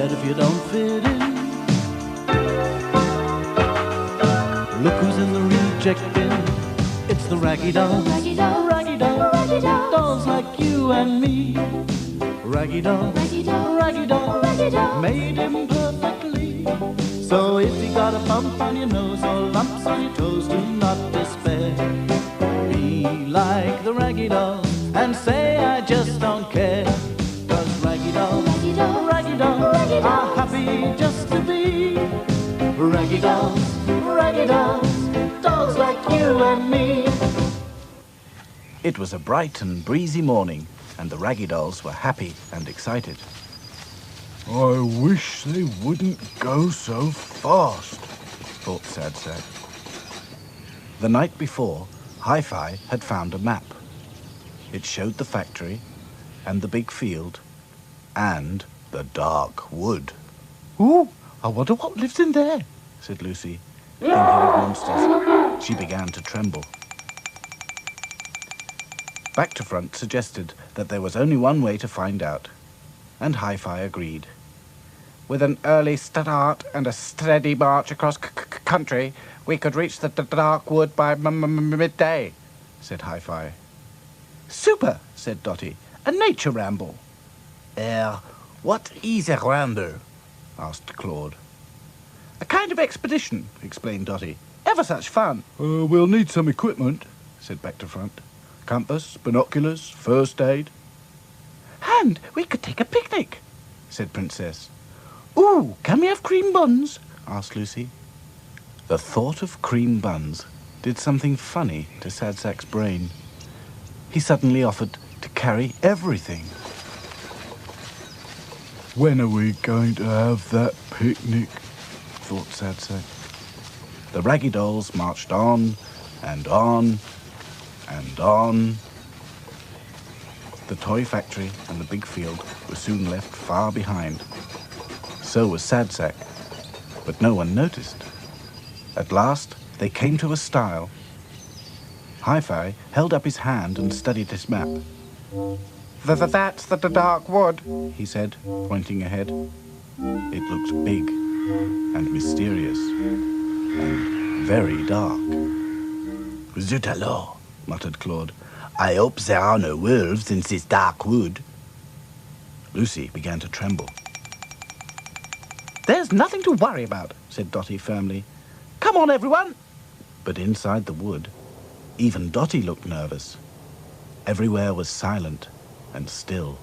scared if you don't fit in. Look who's in the reject bin. It's the Raggy Dolls. Raggy Dolls. Raggy Dolls. Raggy Dolls. Dolls like you and me. Raggy Dolls. Raggy Dolls. Raggy Dolls. Raggy Dolls. Made him perfectly. So if you got a bump on your nose or lumps on your toes, do not despair. Be like the Raggy Dolls and say I just don't care. 'Cause Raggy Dolls, Raggy Dolls, Raggy Dolls, Raggy Dolls are happy just to be Raggy Dolls, Raggy Dolls, dolls like you and me. It was a bright and breezy morning, and the Raggy Dolls were happy and excited. I wish they wouldn't go so fast, thought Sad Sack. The night before, Hi-Fi had found a map. It showed the factory, and the big field, and the dark wood. Ooh, I wonder what lives in there, said Lucy, thinking of monsters. She began to tremble. Back to Front suggested that there was only one way to find out, and Hi-Fi agreed. With an early start and a steady march across country, we could reach the dark wood by midday, said Hi-Fi. Super, said Dotty. A nature ramble. What is a ramble? Asked Claude. A kind of expedition, explained Dotty. Ever such fun. We'll need some equipment, said Back to Front. Compass, binoculars, first aid. And we could take a picnic, said Princess. Ooh, can we have cream buns? Asked Lucy. The thought of cream buns did something funny to Sad Sack's brain. He suddenly offered to carry everything. When are we going to have that picnic? Thought Sad Sack. The Raggy Dolls marched on and on and on. The toy factory and the big field were soon left far behind. So was Sad Sack, but no one noticed. At last, they came to a stile. Hi-Fi held up his hand and studied his map. That's the dark wood, he said, pointing ahead. It looked big and mysterious and very dark. Zut alors, muttered Claude. I hope there are no wolves in this dark wood. Lucy began to tremble. There's nothing to worry about, said Dotty firmly. Come on, everyone! But inside the wood, even Dotty looked nervous. Everywhere was silent and still.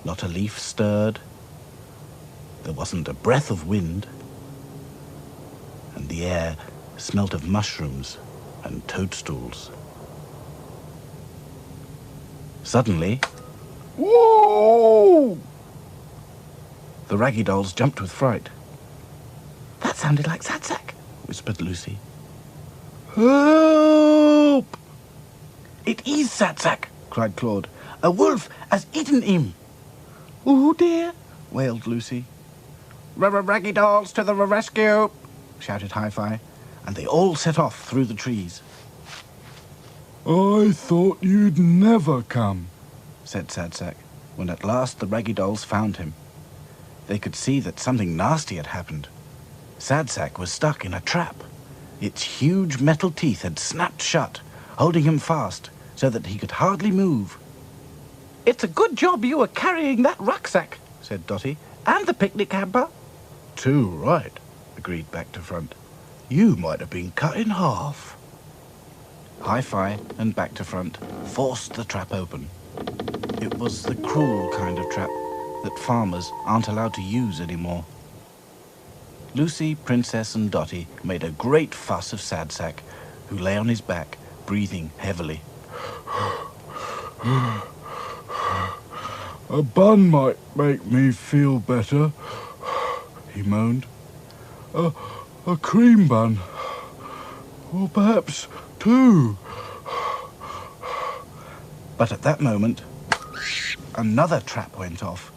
Not a leaf stirred. There wasn't a breath of wind. And the air smelt of mushrooms and toadstools. Suddenly, whoa! The Raggy Dolls jumped with fright. That sounded like Sad Sack, whispered Lucy. Help! It is Sad Sack, cried Claude. A wolf has eaten him. Oh dear, wailed Lucy. Raggy Dolls to the rescue, shouted Hi-Fi, and they all set off through the trees. I thought you'd never come, said Sad Sack, when at last the Raggy Dolls found him. They could see that something nasty had happened. Sad Sack was stuck in a trap. Its huge metal teeth had snapped shut, holding him fast so that he could hardly move. It's a good job you were carrying that rucksack, said Dotty, and the picnic hamper. Too right, agreed Back to Front. You might have been cut in half. Hi-Fi and Back to Front forced the trap open. It was the cruel kind of trap that farmers aren't allowed to use anymore. Lucy, Princess, and Dotty made a great fuss of Sad Sack, who lay on his back, breathing heavily. A bun might make me feel better, he moaned. A cream bun. Or perhaps two. But at that moment, another trap went off,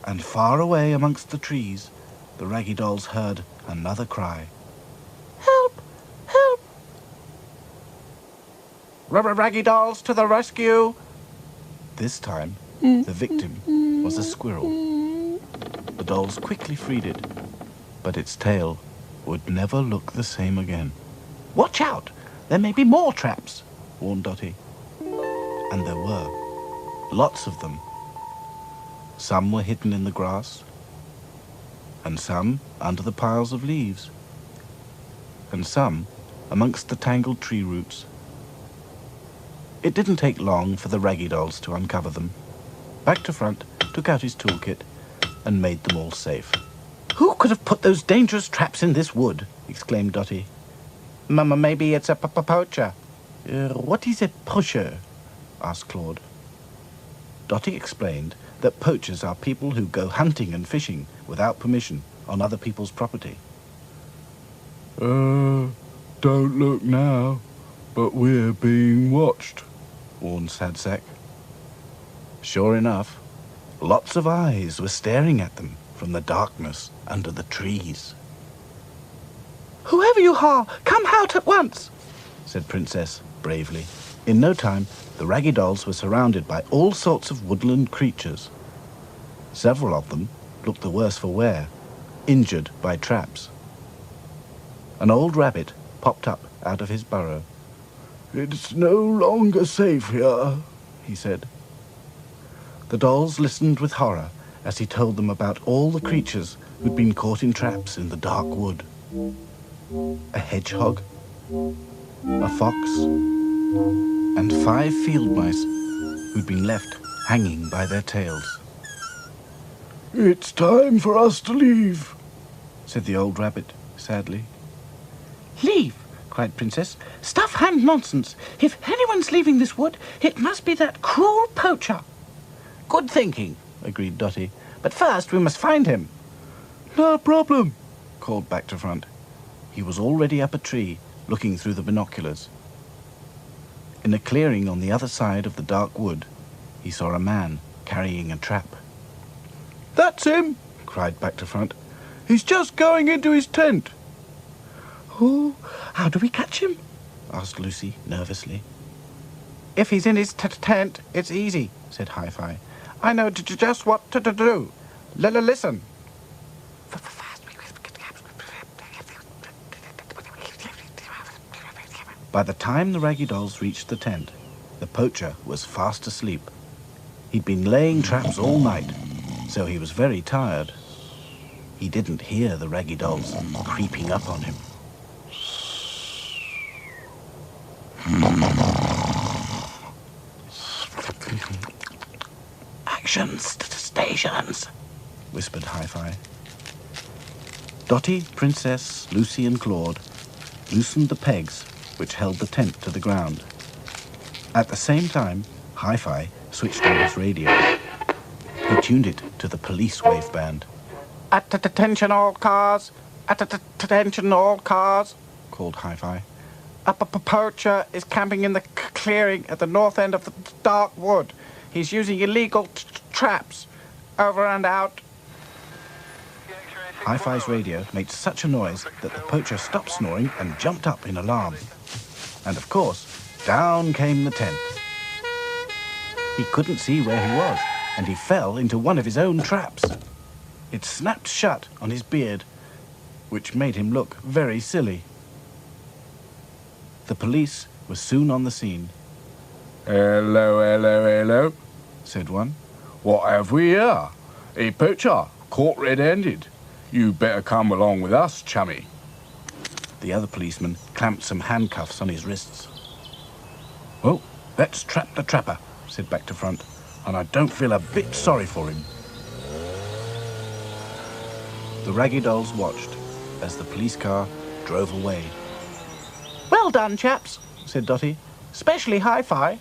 and far away amongst the trees, the Raggy Dolls heard another cry. Help! Help! Raggy Dolls to the rescue! This time, the victim was a squirrel. dolls quickly freed it, but its tail would never look the same again. "Watch out! There may be more traps," warned Dotty. And there were. Lots of them. Some were hidden in the grass, and some under the piles of leaves, and some amongst the tangled tree roots. It didn't take long for the Raggy Dolls to uncover them. Back to Front took out his toolkit and made them all safe. "Who could have put those dangerous traps in this wood?" exclaimed Dotty. "Mama, maybe it's a poacher." "What is a poacher?" asked Claude. Dotty explained that poachers are people who go hunting and fishing without permission on other people's property. Don't look now, but we're being watched," warned Sadsack. Sure enough, lots of eyes were staring at them from the darkness under the trees. "Whoever you are, come out at once," said Princess bravely. In no time, the Raggy Dolls were surrounded by all sorts of woodland creatures. Several of them looked the worse for wear, injured by traps. An old rabbit popped up out of his burrow. "It's no longer safe here," he said. The dolls listened with horror as he told them about all the creatures who'd been caught in traps in the dark wood. A hedgehog, a fox, and 5 field mice who'd been left hanging by their tails. "It's time for us to leave," said the old rabbit sadly. "Leave?" cried Princess. "Stuff and nonsense! If anyone's leaving this wood, it must be that cruel poacher." "Good thinking," agreed Dotty. "But first we must find him." "No problem," called Back to Front. He was already up a tree, looking through the binoculars. In a clearing on the other side of the dark wood, he saw a man carrying a trap. "That's him," cried Back to Front. "He's just going into his tent." "Oh, how do we catch him?" asked Lucy nervously. "If he's in his tent, it's easy," said Hi-Fi. "I know just what to do. Listen." By the time the Raggy Dolls reached the tent, the poacher was fast asleep. He'd been laying traps all night, so he was very tired. He didn't hear the Raggy Dolls creeping up on him. "Action stations," whispered Hi-Fi. Dotty, Princess, Lucy and Claude loosened the pegs which held the tent to the ground. At the same time, Hi-Fi switched on his radio. He tuned it to the police wave band. Attention all cars! Attention all cars!" called Hi-Fi. "A poacher is camping in the clearing at the north end of the dark wood. He's using illegal traps. Over and out." Hi-Fi's radio made such a noise that the poacher stopped snoring and jumped up in alarm. And of course, down came the tent. He couldn't see where he was, and he fell into one of his own traps. It snapped shut on his beard, which made him look very silly. The police were soon on the scene. "Hello, hello, hello," said one. "What have we here? A poacher, caught red-handed. You better come along with us, chummy." The other policeman clamped some handcuffs on his wrists. "Well, let's trap the trapper," said Back to Front, "and I don't feel a bit sorry for him." The Raggy Dolls watched as the police car drove away. "Well done, chaps," said Dotty. "Especially Hi-Fi."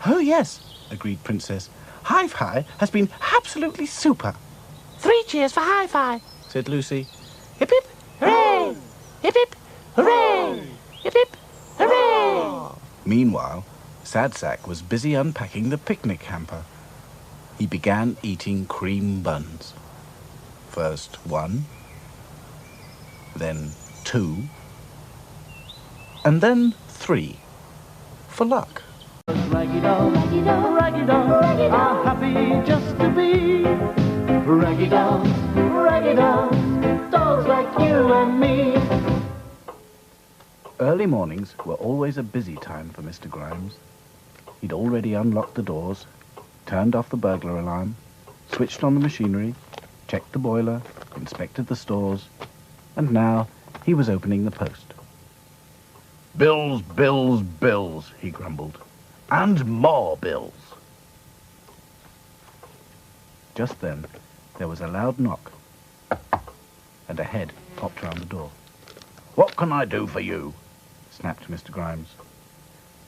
"Oh, yes," agreed Princess. "Hi-Fi has been absolutely super." "3 cheers for Hi-Fi," said Lucy. "Hip hip, hooray! Hip hip, hooray! Hip hip, hooray!" Meanwhile, Sadsack was busy unpacking the picnic hamper. He began eating cream buns. First 1, then 2, and then 3, for luck. Raggy Dolls, Raggy Dolls, are happy just to be Raggy Dolls, raggy dolls, dolls like you and me. Early mornings were always a busy time for Mr. Grimes. He'd already unlocked the doors, turned off the burglar alarm, switched on the machinery, checked the boiler, inspected the stores, and now he was opening the post. Bills, bills, bills, he grumbled. And more bills. Just then, there was a loud knock, and a head popped round the door. What can I do for you? Snapped Mr. Grimes.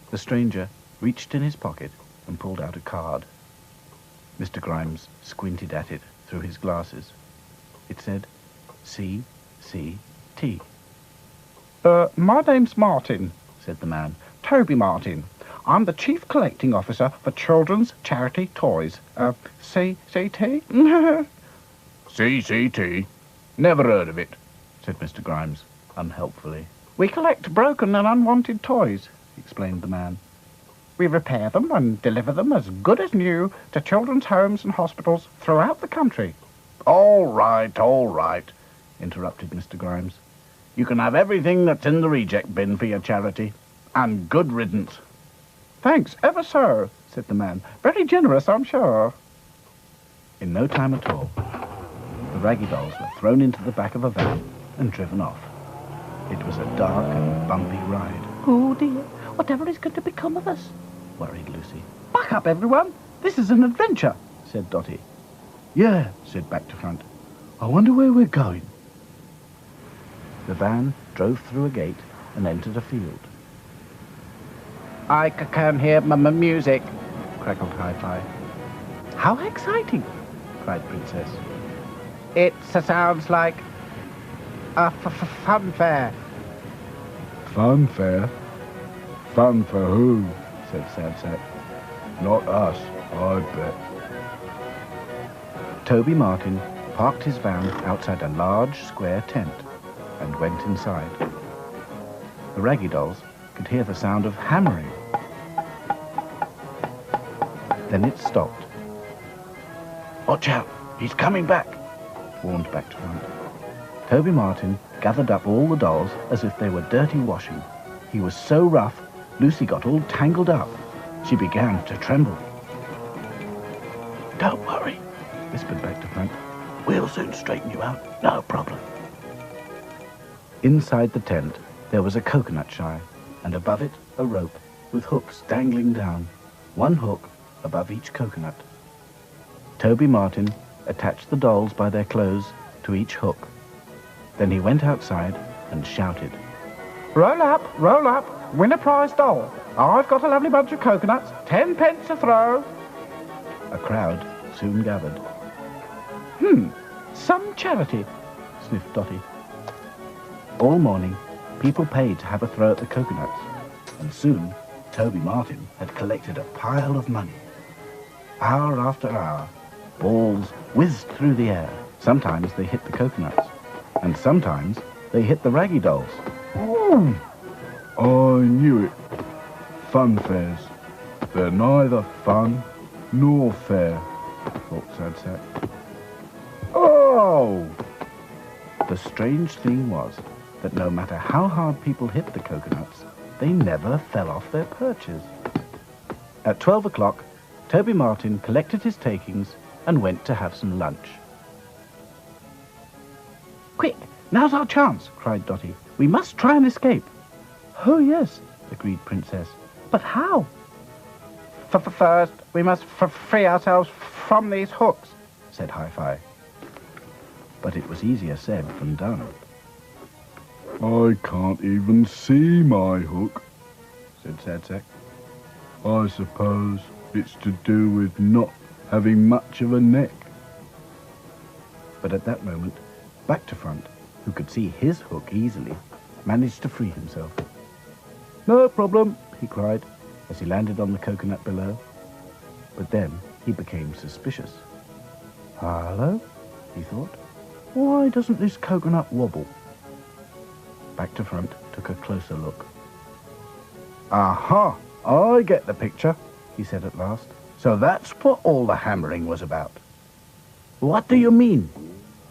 The stranger reached in his pocket and pulled out a card. Mr. Grimes squinted at it through his glasses. It said, C.C.T. My name's Martin, said the man. Toby Martin. I'm the Chief Collecting Officer for Children's Charity Toys. C.C.T.? C.C.T. Never heard of it, said Mr. Grimes, unhelpfully. We collect broken and unwanted toys, explained the man. We repair them and deliver them as good as new to children's homes and hospitals throughout the country. All right, interrupted Mr. Grimes. You can have everything that's in the reject bin for your charity. And good riddance. Thanks ever so, said the man. Very generous, I'm sure. In no time at all, the Raggy Dolls were thrown into the back of a van and driven off. It was a dark and bumpy ride. Oh dear, whatever is going to become of us? Worried Lucy. Back up, everyone. This is an adventure, said Dotty. Yeah, Said Back to Front. I wonder where we're going. The van drove through a gate and entered a field. I can hear music. Crackled Hi-Fi. How exciting. Cried Princess. It sounds like a fun fair. Fun fair? Fun for who? Said Sad Sack. Not us, I bet. Toby Martin parked his van outside a large square tent and went inside. The Raggy Dolls could hear the sound of hammering. Then it stopped. Watch out, he's coming back, warned Back to Front. Toby Martin gathered up all the dolls as if they were dirty washing. He was so rough, Lucy got all tangled up. She began to tremble. Don't worry, whispered Back to Front. we'll soon straighten you out, no problem. Inside the tent, there was a coconut shy, and above it, a rope with hooks dangling down, one hook above each coconut. Toby Martin attached the dolls by their clothes to each hook. Then he went outside and shouted, Roll up, win a prize doll. I've got a lovely bunch of coconuts, 10 pence a throw. A crowd soon gathered. Some charity, Sniffed Dotty. All morning, people paid to have a throw at the coconuts, and soon Toby Martin had collected a pile of money. Hour after hour, balls whizzed through the air. Sometimes they hit the coconuts, and sometimes they hit the Raggy Dolls. Ooh, I knew it. Fun fairs. They're neither fun nor fair, thought Sad Sack. Oh! The strange thing was that no matter how hard people hit the coconuts, they never fell off their perches. At 12 o'clock, Toby Martin collected his takings and went to have some lunch. Quick, now's our chance, cried Dotty. We must try and escape. Oh, yes, agreed Princess. But how? First, we must free ourselves from these hooks, said Hi-Fi. But it was easier said than done. I can't even see my hook, said Sad Sack. I suppose it's to do with not having much of a neck. But at that moment, Back to Front, who could see his hook easily, managed to free himself. No problem, he cried, as he landed on the coconut below. But then he became suspicious. Hello, he thought. Why doesn't this coconut wobble? Back to Front took a closer look. Aha, I get the picture, he said at last. So that's what all the hammering was about. What do you mean?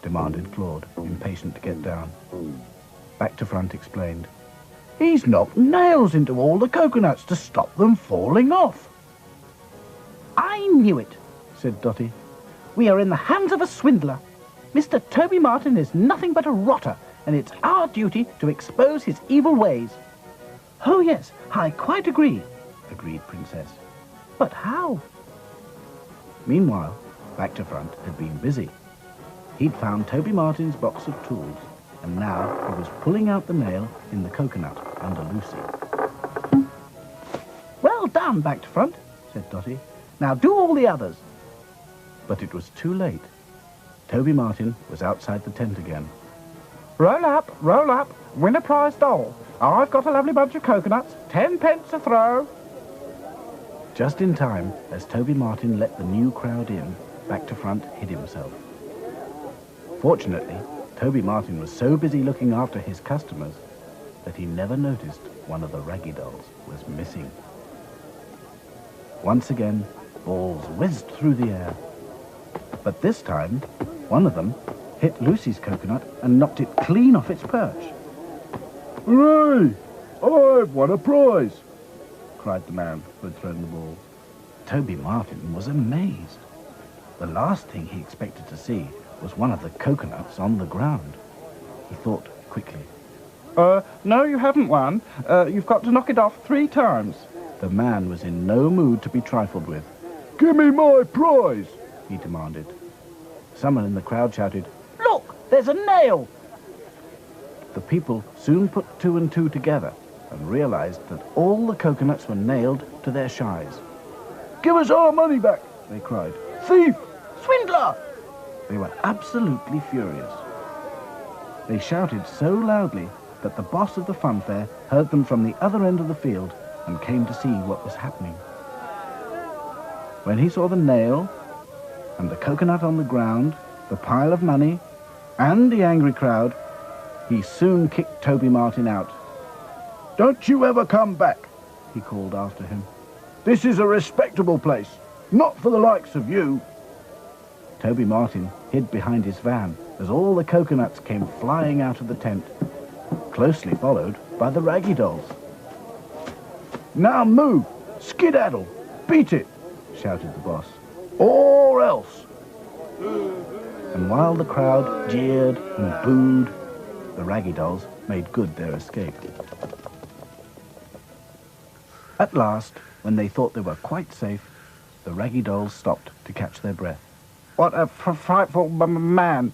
demanded Claude, impatient to get down. Back to Front explained. He's knocked nails into all the coconuts to stop them falling off. I knew it, said Dotty. We are in the hands of a swindler. Mr. Toby Martin is nothing but a rotter, and it's our duty to expose his evil ways. Oh, yes, I quite agree, agreed Princess. But how? Meanwhile, Back to Front had been busy. He'd found Toby Martin's box of tools, and now he was pulling out the nail in the coconut under Lucy. Well done, Back to Front, said Dotty. Now do all the others. But it was too late. Toby Martin was outside the tent again. Roll up, win a prize doll. I've got a lovely bunch of coconuts, 10 pence a throw. Just in time, as Toby Martin let the new crowd in, Back to Front hid himself. Fortunately, Toby Martin was so busy looking after his customers that he never noticed one of the Raggy Dolls was missing. Once again, balls whizzed through the air. But this time, one of them hit Lucy's coconut and knocked it clean off its perch. Hooray! I've won a prize! Cried the man who had thrown the ball. Toby Martin was amazed. The last thing he expected to see was one of the coconuts on the ground. He thought quickly. No, you haven't won. You've got to knock it off 3 times. The man was in no mood to be trifled with. Give me my prize! He demanded. Someone in the crowd shouted, Look, there's a nail! The people soon put 2 and 2 together and realized that all the coconuts were nailed to their shies. Give us our money back! They cried. Thief! Swindler! They were absolutely furious. They shouted so loudly that the boss of the fun fair heard them from the other end of the field and came to see what was happening. When he saw the nail and the coconut on the ground, the pile of money and the angry crowd, he soon kicked Toby Martin out. Don't you ever come back, he called after him. This is a respectable place, not for the likes of you. Toby Martin hid behind his van as all the coconuts came flying out of the tent, closely followed by the Raggy Dolls. Now move, skedaddle, beat it, shouted the boss. Or else. And while the crowd jeered and booed, the Raggy Dolls made good their escape. At last, when they thought they were quite safe, the Raggy Dolls stopped to catch their breath. What a frightful man.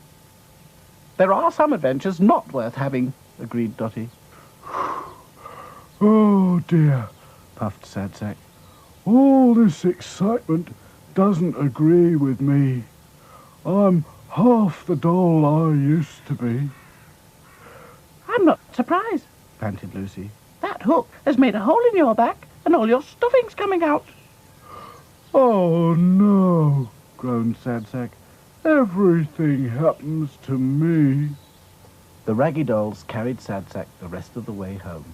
There are some adventures not worth having, agreed Dotty. Oh dear, puffed Sad Sack. All this excitement doesn't agree with me. I'm half the doll I used to be. I'm not surprised, panted Lucy. That hook has made a hole in your back and all your stuffing's coming out. Oh no, groaned Sad Sack. Everything happens to me. The Raggy Dolls carried Sad Sack the rest of the way home.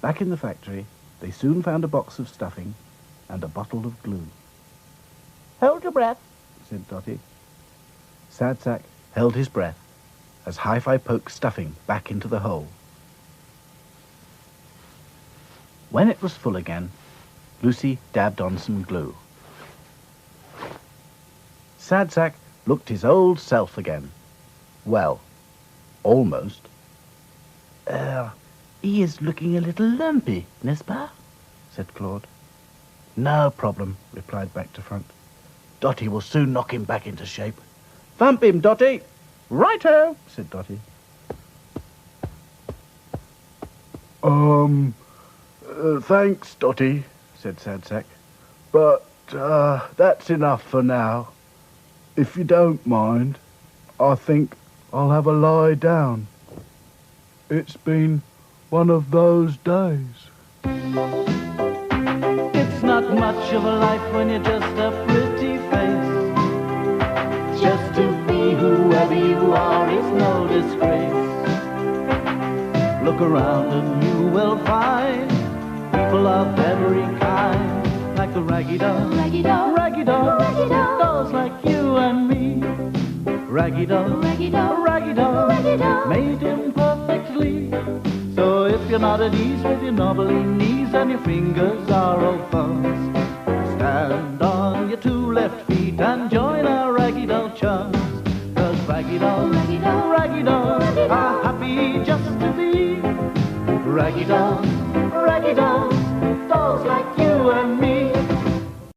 Back in the factory, they soon found a box of stuffing and a bottle of glue. Hold your breath, said Dotty. Sad Sack held his breath as Hi-Fi poked stuffing back into the hole. When it was full again, Lucy dabbed on some glue. Sad Sack looked his old self again. Well, almost. He is looking a little lumpy, n'est-ce pas? Said Claude. No problem, replied Back to Front. Dotty will soon knock him back into shape. Thump him, Dotty! Righto, said Dotty. Thanks, Dotty, said Sad Sack. But that's enough for now. If you don't mind, I think I'll have a lie down. It's been one of those days. It's not much of a life when you're just a pretty face. Just to be whoever you are is no disgrace. Look around and you will find people of every kind, like the Raggy Doll, Raggy Doll, Raggy Doll, Raggy Doll, dolls like you and me. Raggy Doll, Raggy Doll, Raggy Doll, Raggy Doll. made him perfectly. So if you're not at ease with your knobbly knees and your fingers are all fuzz, stand on your two left feet and join our Raggy Doll chums. 'Cause Raggy Doll, Raggy Doll, Raggy Doll, Raggy Doll. are happy just to be Raggy Dolls, Raggy Dolls, dolls like you and me.